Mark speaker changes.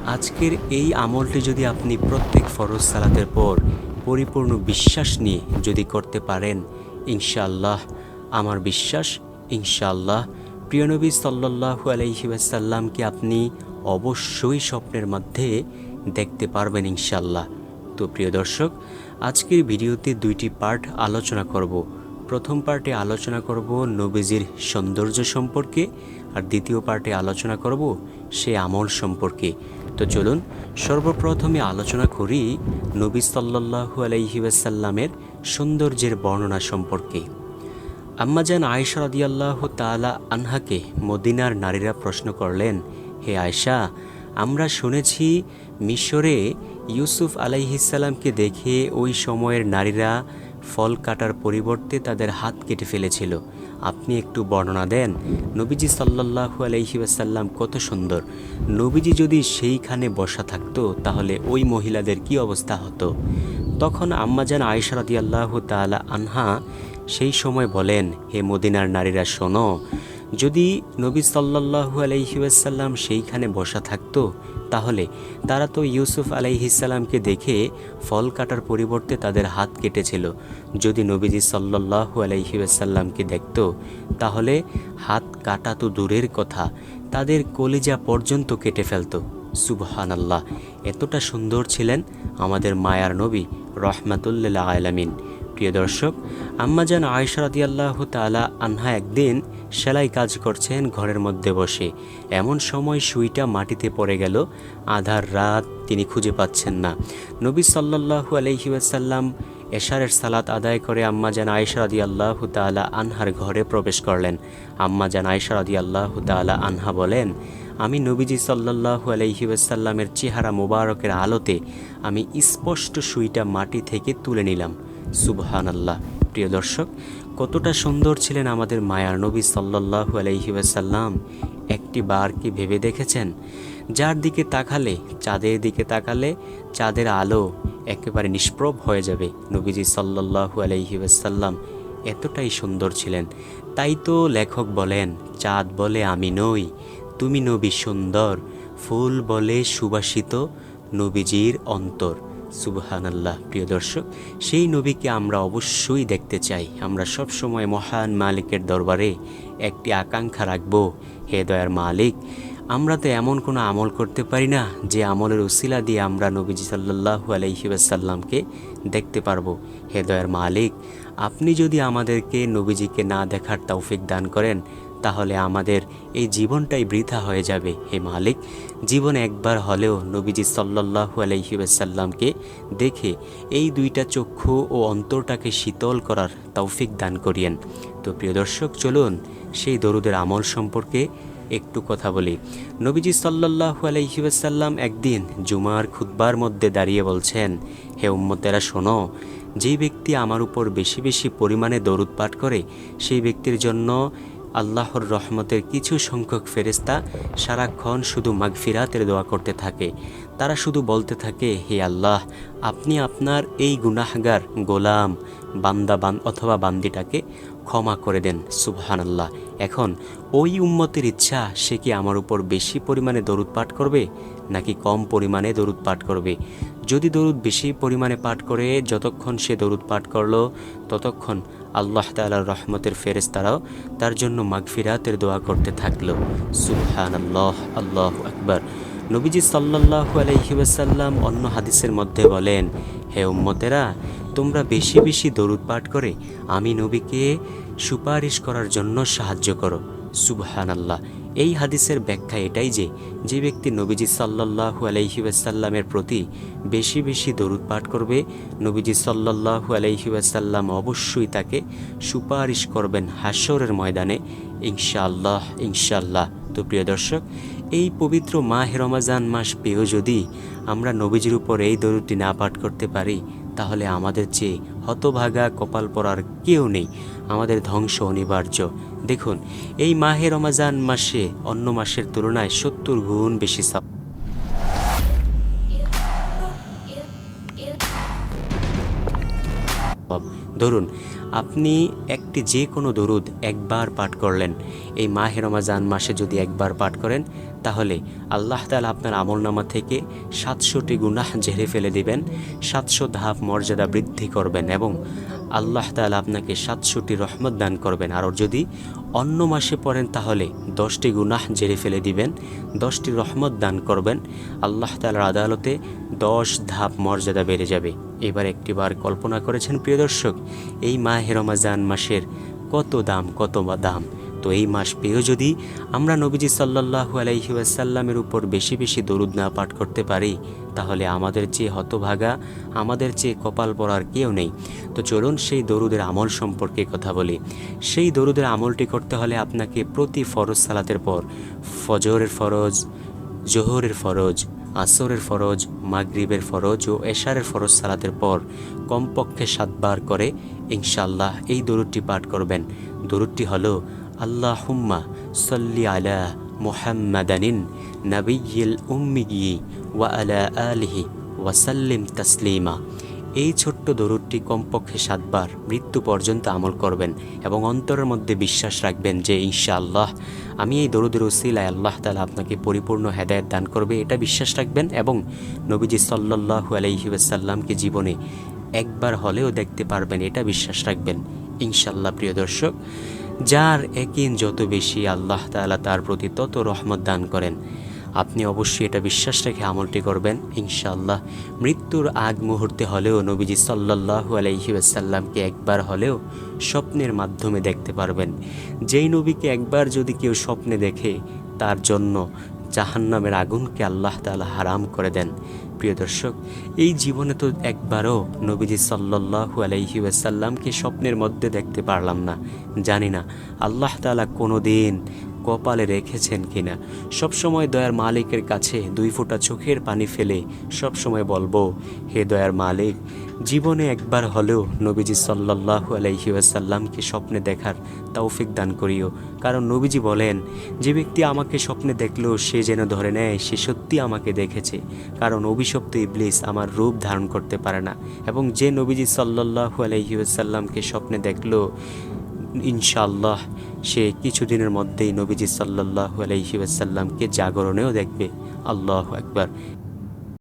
Speaker 1: আজকের এই আমলটি যদি আপনি প্রত্যেক ফরজ সালাতের পর পরিপূর্ণ বিশ্বাস নিয়ে যদি করতে পারেন, ইনশাআল্লাহ, আমার বিশ্বাস, ইনশাআল্লাহ প্রিয় নবী সাল্লাল্লাহু আলাইহি ওয়াসাল্লামকে আপনি অবশ্যই স্বপ্নের মধ্যে দেখতে পারবেন ইনশাআল্লাহ। তো প্রিয় দর্শক, আজকের ভিডিওতে দুইটি পার্ট আলোচনা করব। প্রথম পার্টে আলোচনা করব নবীজির সৌন্দর্য সম্পর্কে, আর দ্বিতীয় পার্টে আলোচনা করব সে আমল সম্পর্কে। তো চলুন সর্বপ্রথমে আলোচনা করি নবী সাল্লাল্লাহু আলাইহি ওয়াসাল্লামের সৌন্দর্যের বর্ণনা সম্পর্কে। আম্মাজান আয়েশা রাদিয়াল্লাহু তাআলা আনহাকে মদিনার নারীরা প্রশ্ন করলেন, হে আয়েশা, আমরা শুনেছি মিশরে ইউসুফ আলাইহিসসালামকে দেখে ওই সময়ের নারীরা ফল কাটার পরিবর্তে তাদের হাত কেটে ফেলেছিল। আপনি একটু বর্ণনা দেন, নবীজি সাল্লাল্লাহু আলাইহি ওয়াসাল্লাম কত সুন্দর। নবীজি যদি সেইখানে বসা থাকতো তাহলে ওই মহিলাদের কি অবস্থা হতো? তখন আম্মাজান আয়েশা রাদিয়াল্লাহু তাআলা আনহা সেই সময় বলেন, হে মদিনার নারীরা শোনো, যদি নবী সাল্লাল্লাহু আলাইহি ওয়াসাল্লাম সেইখানে বসা থাকতো তাহলে তারা তো ইউসুফ আলাইহিসসালামকে দেখে ফল কাটার পরিবর্তে তাদের হাত কেটেছিল। যদি নবীজি সাল্লাল্লাহু আলাইহি ওয়াসাল্লামকে দেখতো তাহলে হাত কাটা তো দূরের কথা, তাদের কলিজা পর্যন্ত কেটে ফেলতো। সুবহানাল্লাহ, এতটা সুন্দর ছিলেন আমাদের মায়ার নবী রহমাতুল্লিল আলামিন। প্রিয় দর্শক, আম্মাজান আয়েশা রাদিয়াল্লাহু তাআলা আনহা একদিন সেলাই কাজ করছেন ঘরের মধ্যে বসে। এমন সময় সুইটা মাটিতে পড়ে গেল। আধার রাত, তিনি খুঁজে পাচ্ছেন না। নবী সাল্লাল্লাহু আলাইহি ওয়াসাল্লাম এশারের সালাত আদায় করে আম্মাজান আয়েশা রাদিয়াল্লাহু তাআলা আনহার ঘরে প্রবেশ করলেন। আম্মাজান আয়েশা রাদিয়াল্লাহু তাআলা আনহা বলেন, আমি নবীজি সাল্লাল্লাহু আলাইহি ওয়াসাল্লামের চেহারা মোবারকের আলোতে আমি স্পষ্ট সুইটা মাটি থেকে তুলে নিলাম। সুবহানাল্লাহ। প্রিয় দর্শক, কতটা সুন্দর ছিলেন আমাদের মায়ার নবী সাল্লাল্লাহু আলাইহি ওয়াসাল্লাম। একটি বার কি ভেবে দেখেছেন, যার দিকে তাকালে, চাঁদের দিকে তাকালে চাঁদের আলো একেবারে নিষ্প্রভ হয়ে যাবে। নবীজি সাল্লাল্লাহু আলাইহি ওয়াসাল্লাম এতটাই সুন্দর ছিলেন। তাই তো লেখক বলেন, চাঁদ বলে আমি নই, তুমি নবী সুন্দর, ফুল বলে সুবাসিত নবীজির অন্তর। সুবহানাল্লাহ। প্রিয় দর্শক, সেই নবীকে আমরা অবশ্যই দেখতে চাই। আমরা সব সময় মহান মালিকের দরবারে একটি আকাঙ্ক্ষা রাখব, হে দয়ার মালিক, আমরা তো এমন কোনো আমল করতে পারি না যে আমলের উসিলা দিয়ে আমরা নবীজি সাল্লাল্লাহু আলাইহি ওয়াসাল্লামকে দেখতে পারবো। হে দয়ার মালিক, আপনি যদি আমাদেরকে নবীজিকে না দেখার তৌফিক দান করেন তাহলে আমাদের এই জীবনটাই বৃথা হয়ে যাবে। হে মালিক, জীবন একবার হলেও নবীজি সাল্লাল্লাহু আলাইহি ওয়াসাল্লামকে দেখে এই দুইটা চক্ষু ও অন্তরটাকে শীতল করার তৌফিক দান করিয়েন। তো প্রিয় দর্শক, চলুন সেই দরুদের আমল সম্পর্কে একটু কথা বলি। নবীজি সাল্লাল্লাহু আলাইহি ওয়াসাল্লাম একদিন জুমার খুতবার মধ্যে দাঁড়িয়ে বলছেন, হে উম্মতেরা শোনো, যেই ব্যক্তি আমার উপর বেশি বেশি পরিমাণে দরুদ পাঠ করে সেই ব্যক্তির জন্য আল্লাহর রহমতের কিছু সংখ্যক ফেরেশতা সারাক্ষণ শুধু মাগফিরাতের দোয়া করতে থাকে। তারা শুধু বলতে থাকে, হে আল্লাহ, আপনি আপনার এই গুনাহগার গোলাম অথবা বান্দিটাকে ক্ষমা করে দেন। সুবহানাল্লাহ। এখন ওই উম্মতের ইচ্ছা, সে কি আমার উপর বেশি পরিমাণে দরুদ পাঠ করবে নাকি কম পরিমাণে দরুদ পাঠ করবে। যদি দরুদ বেশি পরিমাণে পাঠ করে, যতক্ষণ সে দরুদ পাঠ করলো ততক্ষণ আল্লাহ তাআলার রহমতের ফেরেশতারাও তার জন্য মাগফিরাতের দোয়া করতে থাকলো। সুবহানাল্লাহ, আল্লাহু আকবার। নবীজি সাল্লাল্লাহু আলাইহি ওয়াসাল্লাম অন্য হাদিসের মধ্যে বলেন, হে উম্মতেরা, তোমরা বেশি বেশি দরুদ পাঠ করে আমি নবীকে সুপারিশ করার জন্য সাহায্য করো। সুবহানাল্লাহ। এই হাদিসের ব্যাখ্যা এটাই যে, যে ব্যক্তি নবীজি সাল্লাল্লাহু আলাইহি ওয়াসাল্লামের প্রতি বেশি বেশি দরুদ পাঠ করবে, নবীজি সাল্লাল্লাহু আলাইহি ওয়াসাল্লাম অবশ্যই তাকে সুপারিশ করবেন হাশরের ময়দানে, ইনশাআল্লাহ, ইনশাআল্লাহ। তো প্রিয় দর্শক, এই পবিত্র মাহে রমজান মাস পেয়েও যদি আমরা নবীজির উপর এই দরুদটি না পাঠ করতে পারি তাহলে আমাদের চেয়ে হতভাগা কপাল পড়ার কেউ নেই, আমাদের ধ্বংস অনিবার্য। দেখুন, এই মাহে রমজান মাসে অন্য মাসের তুলনায় 70 গুণ বেশি ধরুন, আপনি একটি যে কোনো দরুদ একবার পাঠ করলেন, এই মাহে রমজান মাসে যদি একবার পাঠ করেন তাহলে আল্লাহ তাআলা আপনার আমলনামা থেকে 700টি গুনাহ ঝেড়ে ফেলে দিবেন, 700 ধাপ মর্যাদা বৃদ্ধি করবেন এবং আল্লাহ তাআলা আপনাকে 700টি রহমত দান করবেন। আর যদি অন্য মাসে পড়েন তাহলে 10টি গুনাহ ঝেড়ে ফেলে দিবেন, 10টি রহমত দান করবেন। আল্লাহ তাআলার আদালতে 10 ধাপ মর্যাদা বেড়ে যাবে। এবার একটিবার কল্পনা করেছেন প্রিয় দর্শক, এই মাহে রমজান মাসের কত দাম, কত দাম। তো এই মাস পেয়েও যদি আমরা নবীজি সাল্লাল্লাহু আলাইহি ওয়াসাল্লামের উপর বেশি বেশি দরুদ না পাঠ করতে পারি, তাহলে আমাদের চেয়ে হতভাগা, আমাদের চেয়ে কপাল পড়ার কেউ নেই। তো চলুন সেই দরুদের আমল সম্পর্কে কথা বলি। সেই দরুদের আমলটি করতে হলে আপনাকে প্রতি ফরজ সালাতের পর, ফজরের ফরজ, জোহরের ফরজ, আসরের ফরজ, মাগরিবের ফরজ ও এশারের ফরজ সালাতের পর কমপক্ষে 7 বার করে ইনশাআল্লাহ এই দরুদটি পাঠ করবেন। দরুদটি হলো আল্লাহুম্মা সাল্লি আলা মুহাম্মাদানিন নাবিয়্যিল উম্মিয়্যি ওয়া আলা আলিহি ওয়া সাল্লিম তাসলিমা। এই ছোট্ট দরুদটি কমপক্ষে 7 বার মৃত্যু পর্যন্ত আমল করবেন এবং অন্তরের মধ্যে বিশ্বাস রাখবেন যে ইনশাআল্লাহ আমি এই দরুদের উসিলায় আল্লাহ তাআলা আপনাকে পরিপূর্ণ হেদায়েত দান করবে, এটা বিশ্বাস রাখবেন এবং নবীজি সাল্লাল্লাহু আলাইহি ওয়াসাল্লামকে জীবনে একবার হলেও দেখতে পারবেন, এটা বিশ্বাস রাখবেন ইনশাআল্লাহ। প্রিয় দর্শক, যার ইয়াকিন যত বেশি আল্লাহ তাআলা তার প্রতি তত রহমত দান করেন। আপনি অবশ্যই এটা বিশ্বাস রেখে আমলটি করবেন ইনশাআল্লাহ। মৃত্যুর আগ মুহূর্তে হলেও নবীজি সাল্লাল্লাহু আলাইহি ওয়াসাল্লামকে একবার হলেও স্বপ্নের মাধ্যমে দেখতে পারবেন। যেই নবীকে একবার যদি কেউ স্বপ্নে দেখে, তার জন্য জাহান্নামের আগুনকে আল্লাহ তাআলা হারাম করে দেন। প্রিয় দর্শক, এই জীবনে তো একবারও নবীজি সাল্লাল্লাহু আলাইহি ওয়াসাল্লামকে স্বপ্নের মধ্যে দেখতে পারলাম না। জানি না আল্লাহ তাআলা কোনো দিন কপালে রেখেছেন কিনা। সবসময় দয়ার মালিকের কাছে 2 ফোঁটা চোখের পানি ফেলে সবসময় বলবো, হে দয়ার মালিক, জীবনে একবার হলেও নবীজি সাল্লাল্লাহু আলাইহি ওয়াসাল্লামকে স্বপ্নে দেখার তৌফিক দান করিও। কারণ নবীজি বলেন, যে ব্যক্তি আমাকে স্বপ্নে দেখলো সে যেন ধরে নেয় সে সত্যি আমাকে দেখেছে, কারণ অভিশপ্ত ইবলিস আমার রূপ ধারণ করতে পারে না। এবং যে নবীজি সাল্লাল্লাহু আলাইহি ওয়াসাল্লামকে স্বপ্নে দেখলো ইনশাআল্লাহ সে কিছুদিনের মধ্যেই নবীজি সাল্লাল্লাহু আলাইহি ওয়াসাল্লামকে জাগরণেও দেখবে। আল্লাহু আকবার।